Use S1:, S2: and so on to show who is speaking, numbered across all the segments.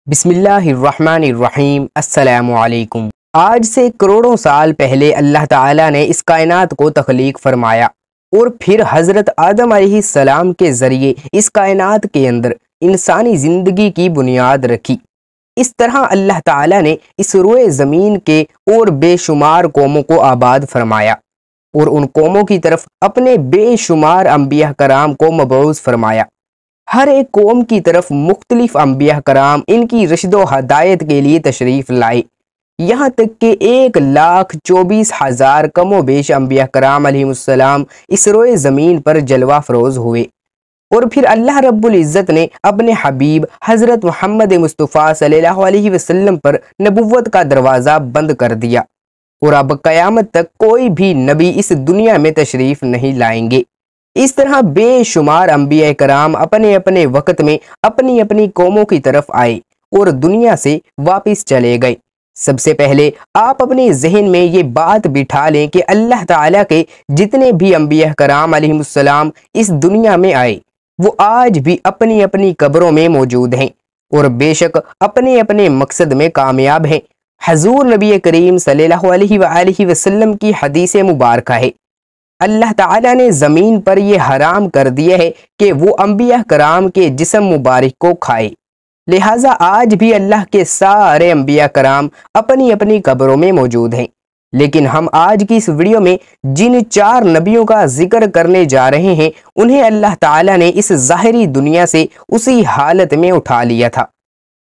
S1: بسم اللہ الرحمن الرحیم۔ السلام علیکم۔ آج سے کروڑوں سال پہلے اللہ تعالیٰ نے اس کائنات کو تخلیق فرمایا اور پھر حضرت آدم علیہ السلام کے ذریعے اس کائنات کے اندر انسانی زندگی کی بنیاد رکھی۔ اس طرح اللہ تعالیٰ نے اس روئے زمین کے اور بے شمار قوموں کو آباد فرمایا اور ان قوموں کی طرف اپنے بے شمار انبیاء کرام کو مبعوث فرمایا۔ ہر ایک قوم کی طرف مختلف انبیاء کرام ان کی رشد و ہدایت کے لیے تشریف لائے، یہاں تک کہ 1,24,000 کم و بیش انبیاء کرام علیہ السلام اس روئے زمین پر جلوہ فروز ہوئے، اور پھر اللہ رب العزت نے اپنے حبیب حضرت محمد مصطفیٰ صلی اللہ علیہ وسلم پر نبوت کا دروازہ بند کر دیا، اور اب قیامت تک کوئی بھی نبی اس دنیا میں تشریف نہیں لائیں گے۔ اس طرح بے شمار انبیاء کرام اپنے اپنے وقت میں اپنی اپنی قوموں کی طرف آئے اور دنیا سے واپس چلے گئے۔ سب سے پہلے آپ اپنے ذہن میں یہ بات بٹھا لیں کہ اللہ تعالیٰ کے جتنے بھی انبیاء کرام علیہ السلام اس دنیا میں آئے وہ آج بھی اپنی اپنی قبروں میں موجود ہیں اور بے شک اپنے اپنے مقصد میں کامیاب ہیں۔ حضور نبی کریم صلی اللہ علیہ وآلہ وسلم کی حدیث مبارکہ ہے، اللہ تعالیٰ نے زمین پر یہ حرام کر دیا ہے کہ وہ انبیاء کرام کے جسم مبارک کو کھائے، لہٰذا آج بھی اللہ کے سارے انبیاء کرام اپنی اپنی قبروں میں موجود ہیں۔ لیکن ہم آج کی اس ویڈیو میں جن 4 نبیوں کا ذکر کرنے جا رہے ہیں انہیں اللہ تعالیٰ نے اس ظاہری دنیا سے اسی حالت میں اٹھا لیا تھا،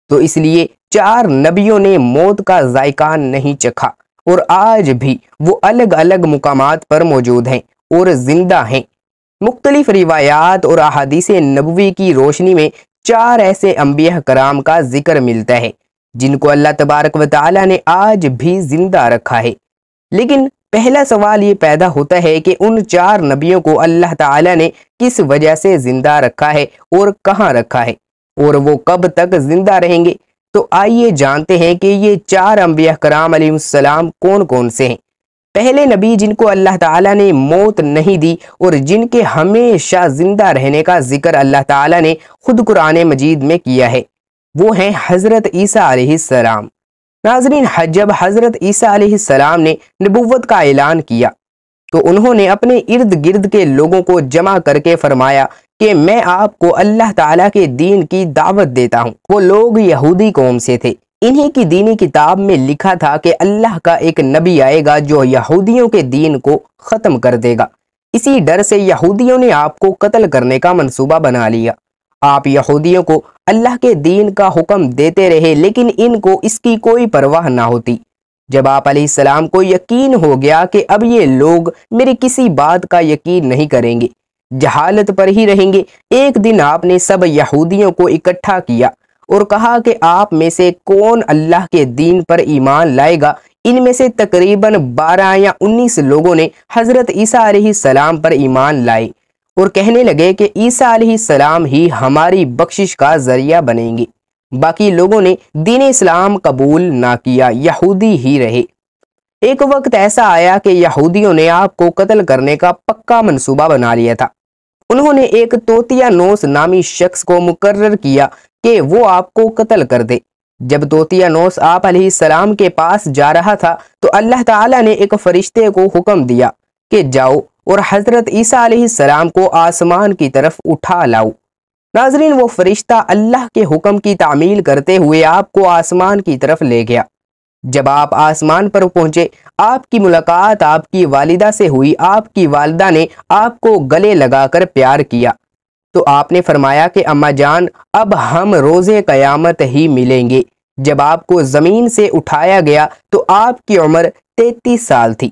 S1: تو اس لیے 4 نبیوں نے موت کا ذائقہ نہیں چکھا اور آج بھی وہ الگ الگ مقامات پر موجود ہیں اور زندہ ہیں۔ مختلف روایات اور احادیث نبوی کی روشنی میں 4 ایسے انبیاء کرام کا ذکر ملتا ہے جن کو اللہ تبارک و تعالیٰ نے آج بھی زندہ رکھا ہے۔ لیکن پہلا سوال یہ پیدا ہوتا ہے کہ ان 4 نبیوں کو اللہ تعالیٰ نے کس وجہ سے زندہ رکھا ہے اور کہاں رکھا ہے، اور وہ کب تک زندہ رہیں گے؟ تو آئیے جانتے ہیں کہ یہ 4 انبیاء کرام علیہ السلام کون کون سے ہیں۔ پہلے نبی جن کو اللہ تعالیٰ نے موت نہیں دی اور جن کے ہمیشہ زندہ رہنے کا ذکر اللہ تعالیٰ نے خود قرآن مجید میں کیا ہے، وہ ہیں حضرت عیسیٰ علیہ السلام۔ ناظرین، جب حضرت عیسیٰ علیہ السلام نے نبوت کا اعلان کیا تو انہوں نے اپنے ارد گرد کے لوگوں کو جمع کر کے فرمایا کہ میں آپ کو اللہ تعالیٰ کے دین کی دعوت دیتا ہوں۔ وہ لوگ یہودی قوم سے تھے، انہی کی دینی کتاب میں لکھا تھا کہ اللہ کا ایک نبی آئے گا جو یہودیوں کے دین کو ختم کر دے گا۔ اسی ڈر سے یہودیوں نے آپ کو قتل کرنے کا منصوبہ بنا لیا۔ آپ یہودیوں کو اللہ کے دین کا حکم دیتے رہے لیکن ان کو اس کی کوئی پرواہ نہ ہوتی۔ جب آپ علیہ السلام کو یقین ہو گیا کہ اب یہ لوگ میری کسی بات کا یقین نہیں کریں گے، جہالت پر ہی رہیں گے، ایک دن آپ نے سب یہودیوں کو اکٹھا کیا اور کہا کہ آپ میں سے کون اللہ کے دین پر ایمان لائے گا۔ ان میں سے تقریباً 12 یا 19 لوگوں نے حضرت عیسیٰ علیہ السلام پر ایمان لائے اور کہنے لگے کہ عیسیٰ علیہ السلام ہی ہماری بخشش کا ذریعہ بنیں گے۔ باقی لوگوں نے دین اسلام قبول نہ کیا، یہودی ہی رہے۔ ایک وقت ایسا آیا کہ یہودیوں نے آپ کو قتل کرنے کا پکا منصوبہ بنا لیا تھا۔ انہوں نے ایک توتیانوس نامی شخص کو مقرر کیا کہ وہ آپ کو قتل کر دے۔ جب توتیانوس آپ علیہ السلام کے پاس جا رہا تھا تو اللہ تعالیٰ نے ایک فرشتے کو حکم دیا کہ جاؤ اور حضرت عیسیٰ علیہ السلام کو آسمان کی طرف اٹھا لاؤ۔ ناظرین، وہ فرشتہ اللہ کے حکم کی تعمیل کرتے ہوئے آپ کو آسمان کی طرف لے گیا۔ جب آپ آسمان پر پہنچے، آپ کی ملاقات آپ کی والدہ سے ہوئی۔ آپ کی والدہ نے آپ کو گلے لگا کر پیار کیا تو آپ نے فرمایا کہ اماں جان، اب ہم روز قیامت ہی ملیں گے۔ جب آپ کو زمین سے اٹھایا گیا تو آپ کی عمر 33 سال تھی۔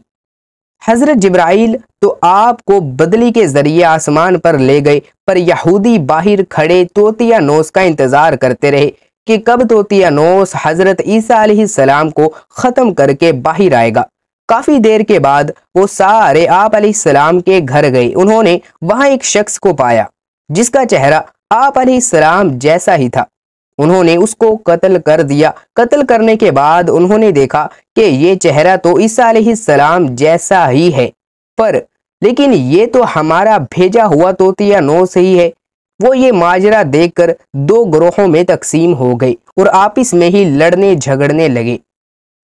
S1: حضرت جبرائیل تو آپ کو بدلی کے ذریعے آسمان پر لے گئے، پر یہودی باہر کھڑے توتیانوس کا انتظار کرتے رہے کہ کب توتیانوس حضرت عیسیٰ علیہ السلام کو ختم کر کے باہر آئے گا۔ کافی دیر کے بعد وہ سارے آپ علیہ السلام کے گھر گئے۔ انہوں نے وہاں ایک شخص کو پایا جس کا چہرہ آپ علیہ السلام جیسا ہی تھا۔ انہوں نے اس کو قتل کر دیا۔ قتل کرنے کے بعد انہوں نے دیکھا کہ یہ چہرہ تو عیسیٰ علیہ السلام جیسا ہی ہے، لیکن یہ تو ہمارا بھیجا ہوا توتیانوس ہی ہے۔ وہ یہ ماجرا دیکھ کر دو گروہوں میں تقسیم ہو گئے اور آپس میں ہی لڑنے جھگڑنے لگے۔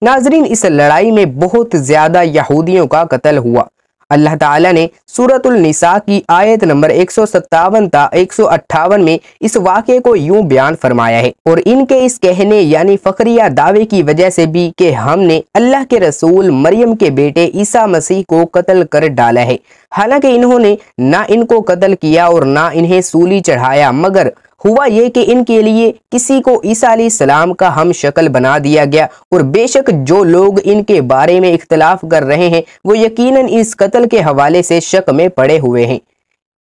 S1: ناظرین، اس لڑائی میں بہت زیادہ یہودیوں کا قتل ہوا۔ اللہ تعالیٰ نے سورۃ النساء کی آیت نمبر 157 تا 158 میں اس واقعے کو یوں بیان فرمایا ہے، اور ان کے اس کہنے یعنی فخریہ دعوے کی وجہ سے بھی کہ ہم نے اللہ کے رسول مریم کے بیٹے عیسیٰ مسیح کو قتل کر ڈالا ہے، حالانکہ انہوں نے نہ ان کو قتل کیا اور نہ انہیں سولی چڑھایا، مگر ہوا یہ کہ ان کے لیے کسی کو عیسیٰ علیہ السلام کا ہم شکل بنا دیا گیا، اور بے شک جو لوگ ان کے بارے میں اختلاف کر رہے ہیں وہ یقیناً اس قتل کے حوالے سے شک میں پڑے ہوئے ہیں۔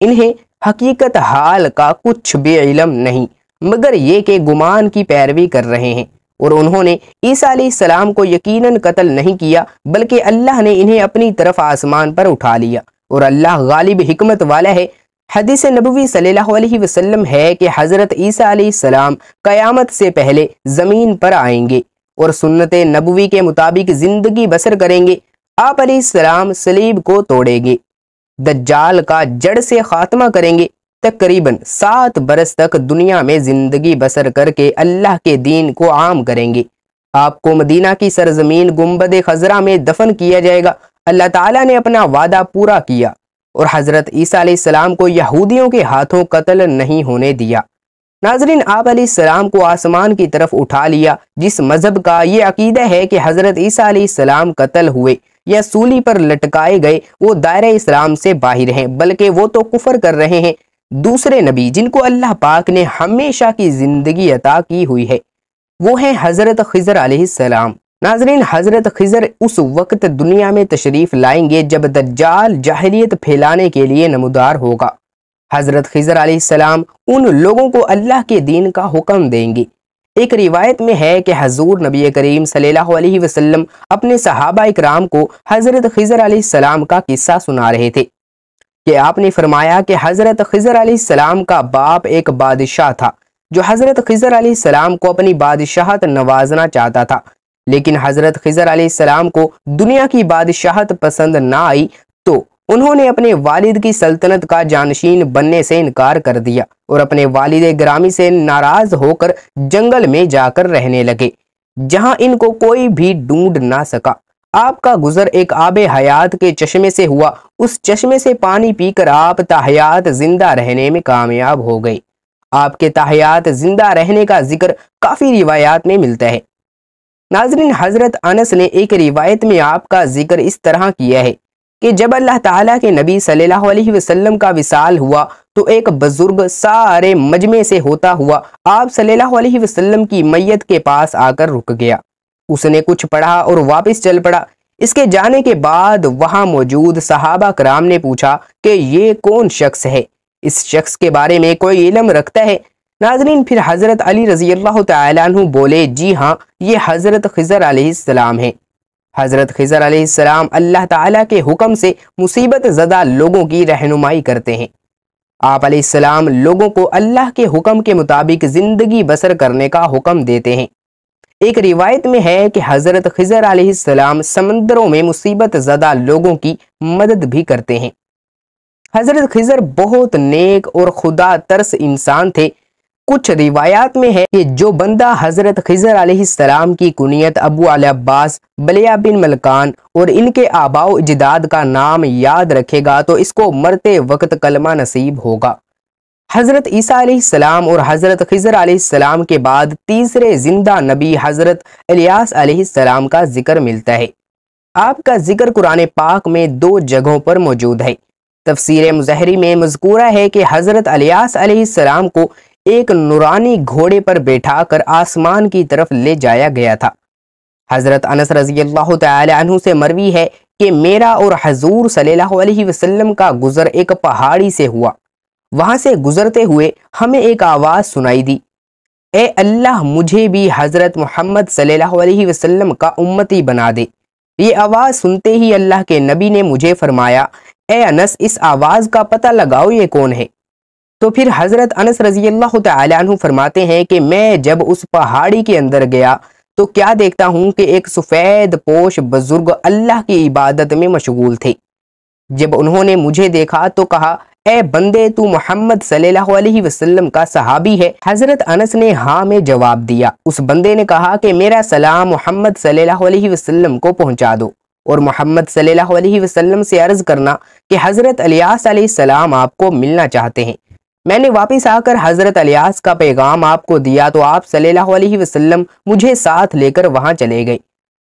S1: انہیں حقیقت حال کا کچھ بھی علم نہیں مگر یہ کہ گمان کی پیروی کر رہے ہیں، اور انہوں نے عیسیٰ علیہ السلام کو یقیناً قتل نہیں کیا بلکہ اللہ نے انہیں اپنی طرف آسمان پر اٹھا لیا، اور اللہ غالب حکمت والا ہے۔ حدیث نبوی صلی اللہ علیہ وسلم ہے کہ حضرت عیسیٰ علیہ السلام قیامت سے پہلے زمین پر آئیں گے اور سنت نبوی کے مطابق زندگی بسر کریں گے۔ آپ علیہ السلام صلیب کو توڑیں گے، دجال کا جڑ سے خاتمہ کریں گے، تقریباً 7 برس تک دنیا میں زندگی بسر کر کے اللہ کے دین کو عام کریں گے۔ آپ کو مدینہ کی سرزمین گنبد خضرا میں دفن کیا جائے گا۔ اللہ تعالیٰ نے اپنا وعدہ پورا کیا اور حضرت عیسیٰ علیہ السلام کو یہودیوں کے ہاتھوں قتل نہیں ہونے دیا۔ ناظرین، آپ علیہ السلام کو آسمان کی طرف اٹھا لیا۔ جس مذہب کا یہ عقیدہ ہے کہ حضرت عیسیٰ علیہ السلام قتل ہوئے یا سولی پر لٹکائے گئے، وہ دائرہ اسلام سے باہر ہیں، بلکہ وہ تو کفر کر رہے ہیں۔ دوسرے نبی جن کو اللہ پاک نے ہمیشہ کی زندگی عطا کی ہوئی ہے وہ ہیں حضرت خضر علیہ السلام۔ ناظرین، حضرت خضر اس وقت دنیا میں تشریف لائیں گے جب دجال جاہلیت پھیلانے کے لیے نمودار ہوگا۔ حضرت خضر علیہ السلام ان لوگوں کو اللہ کے دین کا حکم دیں گے۔ ایک روایت میں ہے کہ حضور نبی کریم صلی اللہ علیہ وسلم اپنے صحابہ اکرام کو حضرت خضر علیہ السلام کا قصہ سنا رہے تھے کہ آپ نے فرمایا کہ حضرت خضر علیہ السلام کا باپ ایک بادشاہ تھا جو حضرت خضر علیہ السلام کو اپنی بادشاہت نوازنا چاہتا تھا، لیکن حضرت خضر علیہ السلام کو دنیا کی بادشاہت پسند نہ آئی تو انہوں نے اپنے والد کی سلطنت کا جانشین بننے سے انکار کر دیا اور اپنے والد گرامی سے ناراض ہو کر جنگل میں جا کر رہنے لگے جہاں ان کو کوئی بھی ڈھونڈ نہ سکا۔ آپ کا گزر ایک آب حیات کے چشمے سے ہوا، اس چشمے سے پانی پی کر آپ تاحیات زندہ رہنے میں کامیاب ہو گئے۔ آپ کے تاحیات زندہ رہنے کا ذکر کافی روایات میں ملتا ہے۔ ناظرین، حضرت انس نے ایک روایت میں آپ کا ذکر اس طرح کیا ہے کہ جب اللہ تعالیٰ کے نبی صلی اللہ علیہ وسلم کا وصال ہوا تو ایک بزرگ سارے مجمع سے ہوتا ہوا آپ صلی اللہ علیہ وسلم کی میت کے پاس آ کر رک گیا۔ اس نے کچھ پڑھا اور واپس چل پڑا۔ اس کے جانے کے بعد وہاں موجود صحابہ کرام نے پوچھا کہ یہ کون شخص ہے، اس شخص کے بارے میں کوئی علم رکھتا ہے؟ ناظرین، پھر حضرت علی رضی اللہ تعالیٰ عنہ بولے، جی ہاں، یہ حضرت خضر علیہ السلام ہیں۔ حضرت خضر علیہ السلام اللہ تعالیٰ کے حکم سے مصیبت زدہ لوگوں کی رہنمائی کرتے ہیں۔ آپ علیہ السلام لوگوں کو اللہ کے حکم کے مطابق زندگی بسر کرنے کا حکم دیتے ہیں۔ ایک روایت میں ہے کہ حضرت خضر علیہ السلام سمندروں میں مصیبت زدہ لوگوں کی مدد بھی کرتے ہیں۔ حضرت خضر بہت نیک اور خدا ترس انسان تھے۔ کچھ روایات میں ہے کہ جو بندہ حضرت خضر علیہ السلام کی کنیت ابو العباس بلیہ بن ملکان اور ان کے آباء و اجداد کا نام یاد رکھے گا تو اس کو مرتے وقت کلمہ نصیب ہوگا۔ حضرت عیسیٰ علیہ السلام اور حضرت خضر علیہ السلام کے بعد تیسرے زندہ نبی حضرت الیاس علیہ السلام کا ذکر ملتا ہے۔ آپ کا ذکر قرآن پاک میں 2 جگہوں پر موجود ہے۔ تفسیر مظہری میں مذکورہ ہے کہ حضرت الیاس علیہ السلام کو ایک نورانی گھوڑے پر بیٹھا کر آسمان کی طرف لے جایا گیا تھا۔ حضرت انس رضی اللہ تعالی عنہ سے مروی ہے کہ میرا اور حضور صلی اللہ علیہ وسلم کا گزر ایک پہاڑی سے ہوا۔ وہاں سے گزرتے ہوئے ہمیں ایک آواز سنائی دی، اے اللہ مجھے بھی حضرت محمد صلی اللہ علیہ وسلم کا امتی بنا دے۔ یہ آواز سنتے ہی اللہ کے نبی نے مجھے فرمایا، اے انس اس آواز کا پتہ لگاؤ یہ کون ہے۔ تو پھر حضرت انس رضی اللہ تعالی عنہ فرماتے ہیں کہ میں جب اس پہاڑی کے اندر گیا تو کیا دیکھتا ہوں کہ ایک سفید پوش بزرگ اللہ کی عبادت میں مشغول تھے۔ جب انہوں نے مجھے دیکھا تو کہا، اے بندے تو محمد صلی اللہ علیہ وسلم کا صحابی ہے؟ حضرت انس نے ہاں میں جواب دیا۔ اس بندے نے کہا کہ میرا سلام محمد صلی اللہ علیہ وسلم کو پہنچا دو، اور محمد صلی اللہ علیہ وسلم سے عرض کرنا کہ حضرت الیاس علیہ السلام آپ کو ملنا چاہتے ہیں۔ میں نے واپس آ کر حضرت الیاس کا پیغام آپ کو دیا تو آپ صلی اللہ علیہ وسلم مجھے ساتھ لے کر وہاں چلے گئے۔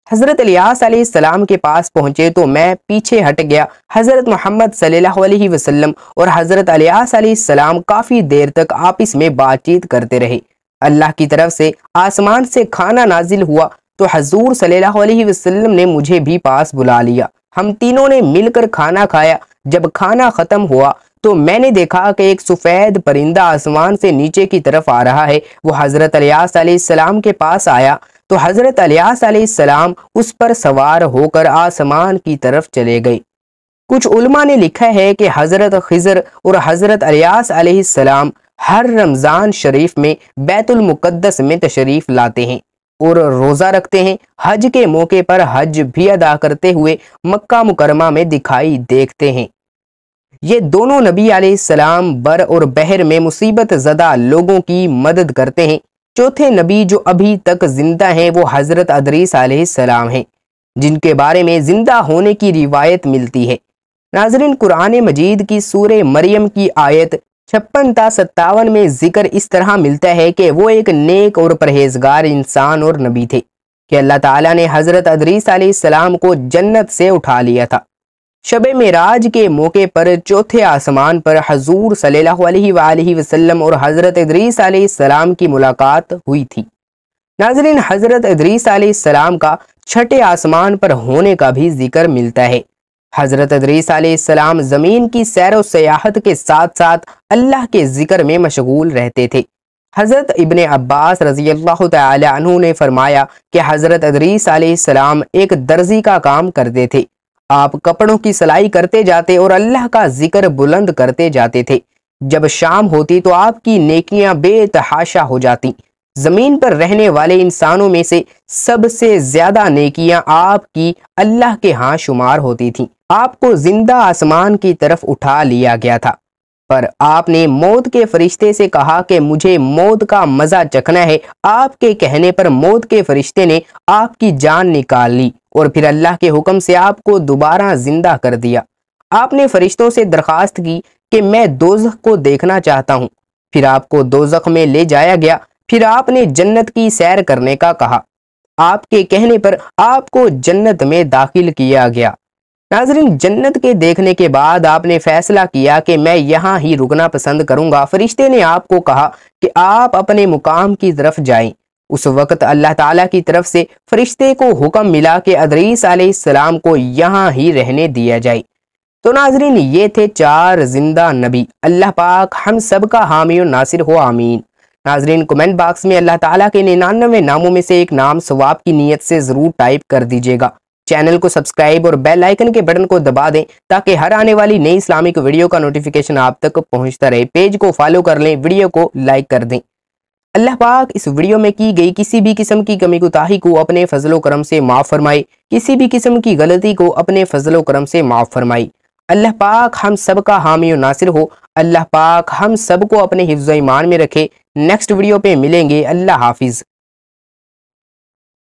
S1: حضرت الیاس علیہ السلام کے پاس پہنچے تو میں پیچھے ہٹ گیا۔ حضرت محمد صلی اللہ علیہ وسلم اور حضرت الیاس علیہ السلام کافی دیر تک آپس میں بات چیت کرتے رہے۔ اللہ کی طرف سے آسمان سے کھانا نازل ہوا تو حضور صلی اللہ علیہ وسلم نے مجھے بھی پاس بلا لیا۔ ہم تینوں نے مل کر کھانا کھایا۔ جب کھانا ختم ہوا تو میں نے دیکھا کہ ایک سفید پرندہ آسمان سے نیچے کی طرف آ رہا ہے۔ وہ حضرت الیاس علیہ السلام کے پاس آیا تو حضرت الیاس علیہ السلام اس پر سوار ہو کر آسمان کی طرف چلے گئے۔ کچھ علماء نے لکھا ہے کہ حضرت خضر اور حضرت الیاس علیہ السلام ہر رمضان شریف میں بیت المقدس میں تشریف لاتے ہیں اور روزہ رکھتے ہیں۔ حج کے موقع پر حج بھی ادا کرتے ہوئے مکہ مکرمہ میں دکھائی دیکھتے ہیں۔ یہ دونوں نبی علیہ السلام بر اور بحر میں مصیبت زدہ لوگوں کی مدد کرتے ہیں۔ چوتھے نبی جو ابھی تک زندہ ہیں وہ حضرت ادریس علیہ السلام ہیں، جن کے بارے میں زندہ ہونے کی روایت ملتی ہے۔ ناظرین، قرآن مجید کی سورہ مریم کی آیت 56 تا 57 میں ذکر اس طرح ملتا ہے کہ وہ ایک نیک اور پرہیزگار انسان اور نبی تھے کہ اللہ تعالیٰ نے حضرت ادریس علیہ السلام کو جنت سے اٹھا لیا تھا۔ شب معراج کے موقع پر چوتھے آسمان پر حضور صلی اللہ علیہ وآلہ وسلم اور حضرت ادریس علیہ السلام کی ملاقات ہوئی تھی۔ ناظرین، حضرت ادریس علیہ السلام کا چھٹے آسمان پر ہونے کا بھی ذکر ملتا ہے۔ حضرت ادریس علیہ السلام زمین کی سیر و سیاحت کے ساتھ ساتھ اللہ کے ذکر میں مشغول رہتے تھے۔ حضرت ابن عباس رضی اللہ تعالی عنہ نے فرمایا کہ حضرت ادریس علیہ السلام ایک درزی کا کام کرتے تھے۔ آپ کپڑوں کی سلائی کرتے جاتے اور اللہ کا ذکر بلند کرتے جاتے تھے۔ جب شام ہوتی تو آپ کی نیکیاں بے تحاشا ہو جاتی۔ زمین پر رہنے والے انسانوں میں سے سب سے زیادہ نیکیاں آپ کی اللہ کے ہاں شمار ہوتی تھیں۔ آپ کو زندہ آسمان کی طرف اٹھا لیا گیا تھا، پر آپ نے موت کے فرشتے سے کہا کہ مجھے موت کا مزہ چکھنا ہے۔ آپ کے کہنے پر موت کے فرشتے نے آپ کی جان نکال لی اور پھر اللہ کے حکم سے آپ کو دوبارہ زندہ کر دیا۔ آپ نے فرشتوں سے درخواست کی کہ میں دوزخ کو دیکھنا چاہتا ہوں۔ پھر آپ کو دوزخ میں لے جایا گیا۔ پھر آپ نے جنت کی سیر کرنے کا کہا۔ آپ کے کہنے پر آپ کو جنت میں داخل کیا گیا۔ ناظرین، جنت کے دیکھنے کے بعد آپ نے فیصلہ کیا کہ میں یہاں ہی رکنا پسند کروں گا۔ فرشتے نے آپ کو کہا کہ آپ اپنے مقام کی طرف جائیں۔ اس وقت اللہ تعالیٰ کی طرف سے فرشتے کو حکم ملا کہ ادریس علیہ السلام کو یہاں ہی رہنے دیا جائے۔ تو ناظرین، یہ تھے 4 زندہ نبی۔ اللہ پاک ہم سب کا حامی و ناصر ہو، آمین۔ ناظرین، کمنٹ باکس میں اللہ تعالیٰ کے 99 ناموں میں سے ایک نام ثواب کی نیت سے ضرور ٹائپ کر دیجیے گا۔ چینل کو سبسکرائب اور بیل آئیکن کے بٹن کو دبا دیں تاکہ ہر آنے والی نئی اسلامک ویڈیو کا نوٹیفیکیشن آپ تک پہنچتا رہے۔ پیج کو فالو کر لیں، ویڈیو کو لائک کر دیں۔ اللہ پاک اس ویڈیو میں کی گئی کسی بھی قسم کی کمی کوتاہی کو اپنے فضل و کرم سے معاف فرمائے، کسی بھی قسم کی غلطی کو اپنے فضل و کرم سے معاف فرمائے۔ اللہ پاک ہم سب کا حامی و ناصر ہو۔ اللہ پاک ہم سب کو اپنے حفظ و ایمان میں رکھے۔ نیکسٹ ویڈیو پہ ملیں گے۔ اللہ حافظ۔